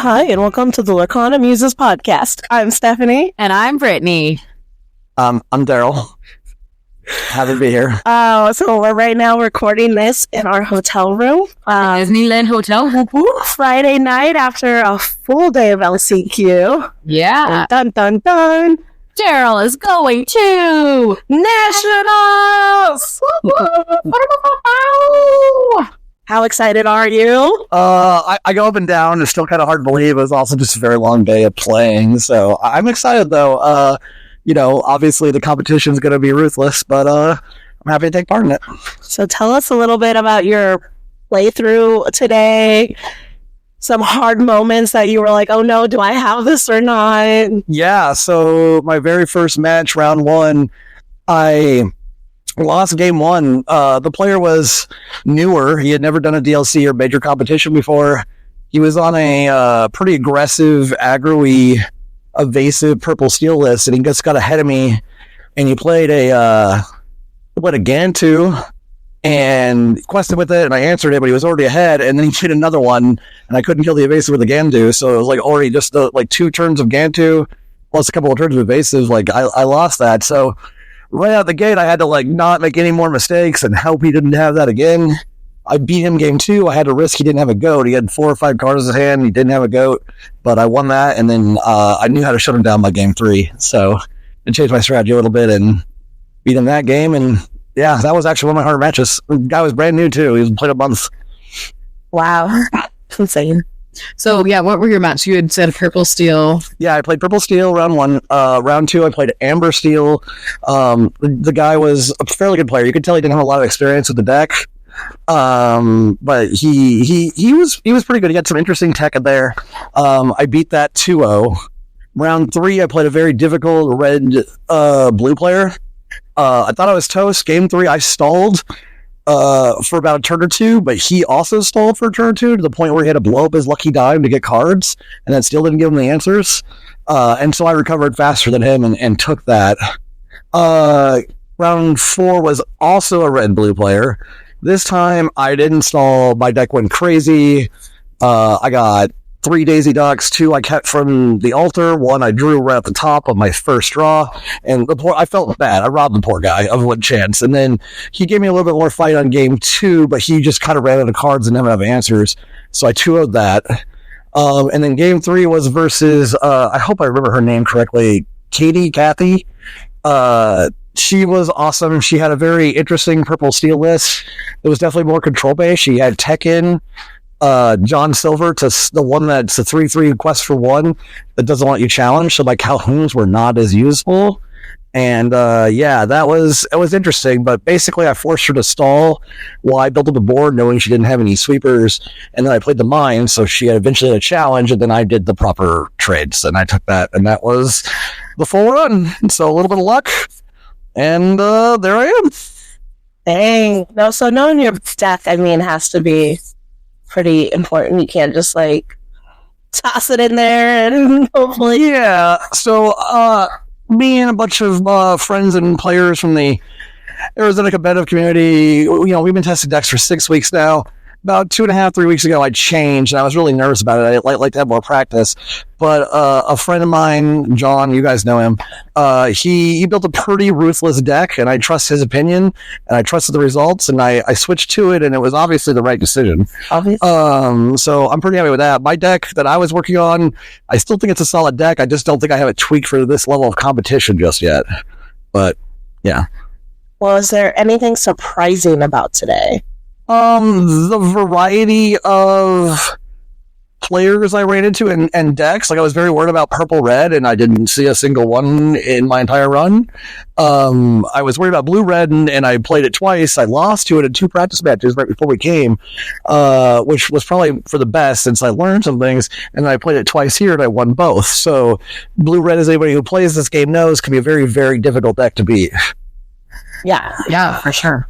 Hi, and welcome to the Lacana Muses podcast. I'm Stephanie. And I'm Brittany. I'm Daryl. Happy to be here. So we're right now recording this in our hotel room. Disneyland Hotel. Friday night after a full day of LCQ. Yeah. Dun, dun, dun. Daryl is going to Nationals! How excited are you? I go up and down. It's still kind of hard to believe. It was also just a very long day of playing. So I'm excited, though. Obviously the competition's going to be ruthless, but I'm happy to take part in it. So tell us a little bit about your playthrough today. Some hard moments that you were like, oh no, do I have this or not? Yeah, so my very first match, round one, I lost game one. The player was newer. He had never done a DLC or major competition before. He was on a pretty aggressive, aggro-y, evasive purple steel list, and he just got ahead of me, and he played a Gantu, and quested with it, and I answered it, but he was already ahead, and then he did another one, and I couldn't kill the evasive with the Gantu, so it was like already just like 2 turns of Gantu, plus a couple of turns of evasive. Like, I lost that, so right out the gate, I had to like not make any more mistakes and hope he didn't have that again. I beat him game 2. I had to risk he didn't have a goat. He had 4 or 5 cards in his hand. He didn't have a goat, but I won that, and then I knew how to shut him down by game 3, so I changed my strategy a little bit and beat him that game, and yeah, that was actually one of my harder matches. The guy was brand new, too. He played a month. Wow. That's insane. So, yeah, what were your matches? You had said purple steel. Yeah, I played purple steel round 1. Round 2, I played amber steel. The guy was a fairly good player. You could tell he didn't have a lot of experience with the deck. But he was pretty good. He had some interesting tech in there. I beat that 2-0. Round 3, I played a very difficult red blue player. I thought I was toast. Game 3, I stalled for about a turn or 2, but he also stalled for a turn or 2 to the point where he had to blow up his lucky dime to get cards, and that still didn't give him the answers. And so I recovered faster than him and took that. Round 4 was also a red-blue player. This time, I didn't stall. My deck went crazy. I got 3 Daisy Ducks, 2 I kept from the altar, 1 I drew right at the top of my first draw, and I felt bad. I robbed the poor guy of 1 chance, and then he gave me a little bit more fight on game 2, but he just kind of ran out of cards and didn't have answers, so I 2-0'd that. And then game 3 was versus, I hope I remember her name correctly, Kathy. She was awesome. She had a very interesting purple steel list. It was definitely more control based. She had Tekken, John Silver to the one that's a 3/3 quest for 1 that doesn't let you challenge. So my Calhouns were not as useful. And it was interesting. But basically, I forced her to stall while I built up the board, knowing she didn't have any sweepers. And then I played the mine, so she had eventually had a challenge. And then I did the proper trades, and I took that, and that was the full run. So a little bit of luck. And there I am. Dang. No, so knowing your deck, has to be pretty important. You can't just toss it in there and hopefully. Yeah. So me and a bunch of friends and players from the Arizona competitive community, we've been testing decks for 6 weeks now. About 2.5, 3 weeks ago, I changed, and I was really nervous about it. I'd like to have more practice. But a friend of mine, John, you guys know him, he built a pretty ruthless deck, and I trust his opinion, and I trusted the results, and I switched to it, and it was obviously the right decision. Obviously. So I'm pretty happy with that. My deck that I was working on, I still think it's a solid deck. I just don't think I have it tweaked for this level of competition just yet. But, yeah. Well, is there anything surprising about today? The variety of players I ran into and decks. Like, I was very worried about purple red, and I didn't see a single one in my entire run. I was worried about blue red, and I played it twice. I lost to it in 2 practice matches right before we came, which was probably for the best since I learned some things, and I played it twice here, and I won both. So blue red, as anybody who plays this game knows, can be a very, very difficult deck to beat. Yeah, for sure.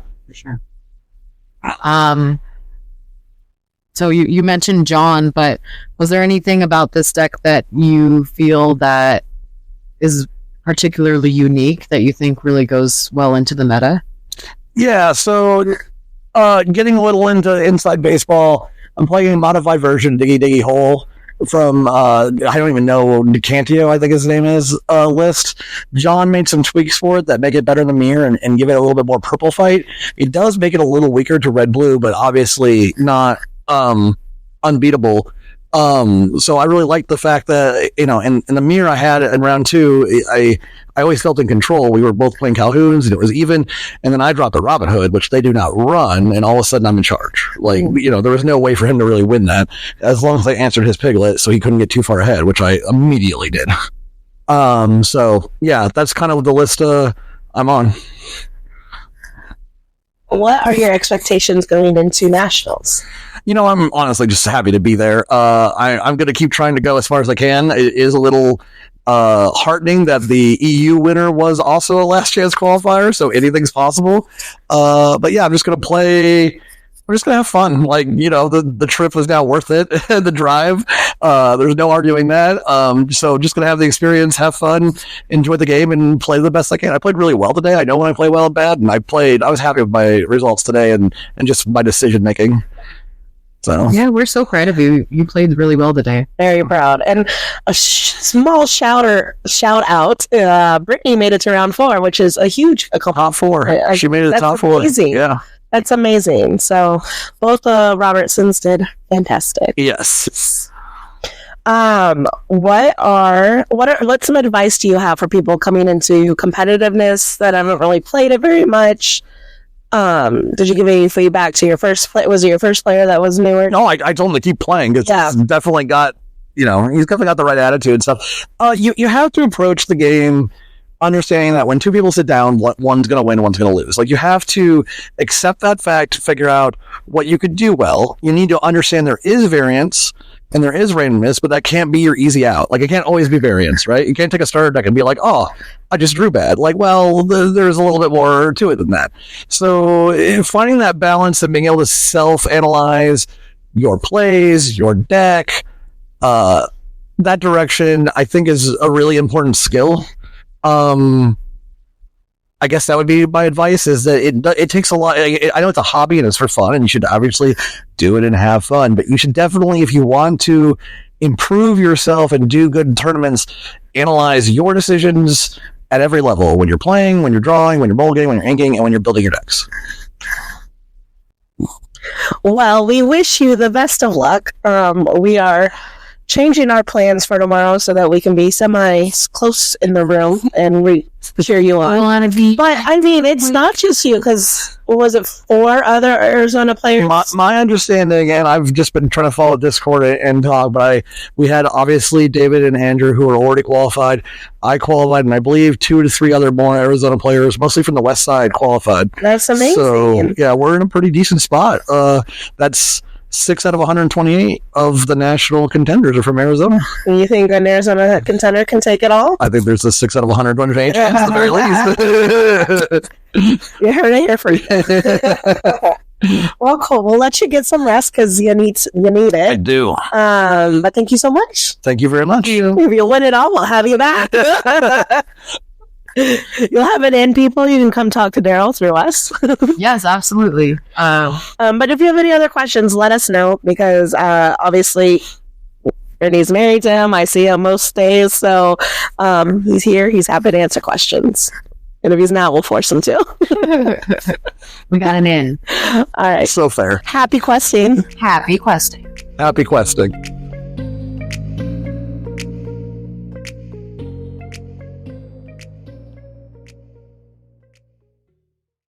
So you mentioned John, but was there anything about this deck that you feel that is particularly unique that you think really goes well into the meta? Yeah, so getting a little into inside baseball, I'm playing a modified version, Diggy Diggy Hole. from I don't even know, Decantio, I think his name is, list. John made some tweaks for it that make it better than the mirror and give it a little bit more purple fight. It does make it a little weaker to red blue, but obviously not unbeatable. So I really like the fact that, in the mirror I had in round 2, I always felt in control. We were both playing Calhouns and it was even, and then I dropped the Robin Hood, which they do not run, and all of a sudden I'm in charge. Like, there was no way for him to really win that, as long as I answered his Piglet, so he couldn't get too far ahead, which I immediately did. So yeah, that's kind of the list I'm on. What are your expectations going into nationals? I'm honestly just happy to be there. I'm going to keep trying to go as far as I can. It is a little heartening that the EU winner was also a last chance qualifier, so anything's possible. But yeah, I'm just going to play. We're just going to have fun. Like, the trip was now worth it. The drive. There's no arguing that. So just going to have the experience, have fun, enjoy the game, and play the best I can. I played really well today. I know when I play well and bad, and I was happy with my results today and just my decision making. So yeah, we're so proud of you. You played really well today. Very proud. And a small shout out. Brittany made it to round 4, which is a huge accomplishment. Top 4. She made it to top 4. Amazing. Yeah, that's amazing. So both Robertsons did fantastic. Yes. What some advice do you have for people coming into competitiveness that haven't really played it very much? Did you give any feedback to your first play? Was it your first player that was newer? No, I told him to keep playing because he's definitely got, he's definitely got the right attitude and stuff. You have to approach the game understanding that when two people sit down, one's going to win, one's going to lose. Like, you have to accept that fact, figure out what you could do well. You need to understand there is variance and there is randomness, but that can't be your easy out. Like, it can't always be variance, right? You can't take a starter deck and be like, oh, I just drew bad. Like, well, there's a little bit more to it than that. So finding that balance and being able to self-analyze your plays, your deck, that direction, I think is a really important skill. I guess that would be my advice, is that it takes a lot. I know it's a hobby and it's for fun and you should obviously do it and have fun, but you should definitely, if you want to improve yourself and do good tournaments, analyze your decisions at every level, when you're playing, when you're drawing, when you're mulliganing, when you're inking, and when you're building your decks. Well, we wish you the best of luck. We are changing our plans for tomorrow so that we can be semi-close in the room and cheer you on. But, I mean, it's not just you, because, was it 4 other Arizona players? My understanding, and I've just been trying to follow Discord and talk, but we had, obviously, David and Andrew, who were already qualified. I qualified, and I believe 2 to 3 other more Arizona players, mostly from the west side, qualified. That's amazing. So, yeah, we're in a pretty decent spot. That's 6 out of 128 of the national contenders are from Arizona. You think an Arizona contender can take it all? I think there's a 6 out of 128 chance at the very least. You heard it here first. Well, cool. We'll let you get some rest because you need it. I do. But thank you so much. Thank you very much. If you win it all, we'll have you back. You'll have it in, people. You can come talk to Daryl through us. Yes, absolutely. But if you have any other questions, let us know, because obviously Brittany's married to him. I see him most days, so he's here. He's happy to answer questions. And if he's not, we'll force him to. We got an in. All right. So fair. Happy questing. Happy questing. Happy questing.